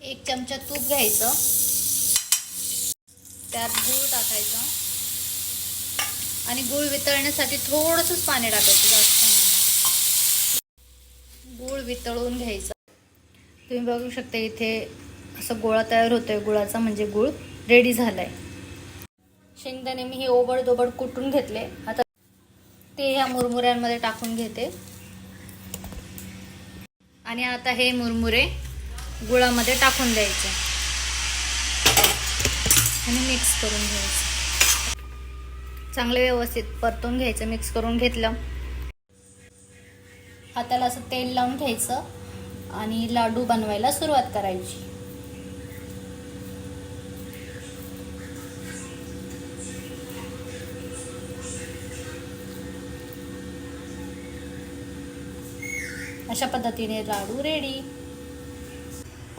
1 चमचा तूप घ्यायचं, त्यात गूळ टाकायचा आणि गूळ वितळण्यासाठी थोडंसंच पाणी टाकायचं, जास्त नाही. गूळ वितळून घ्यायचा. तुम्ही बघू शकता इथे असं गोळा तयार होतोय गुळाचा, म्हणजे गूळ रेडी झालाय. शेंगदाणे मी हे ओबड-दोबड कुटून घेतले. आता ते ह्या मुरमुऱ्यांमध्ये टाकून घेते आणि आता हे मुरमुरे गुळामध्ये टाकून द्यायचे आणि मिक्स करून घ्यायचं. चांगले व्यवस्थित परतून घ्यायचं. मिक्स करून घेतलं, हाताला असं तेल लावून घ्यायचं आणि लाडू बनवायला सुरुवात करायची. अशा पद्धतीने लाडू रेडी.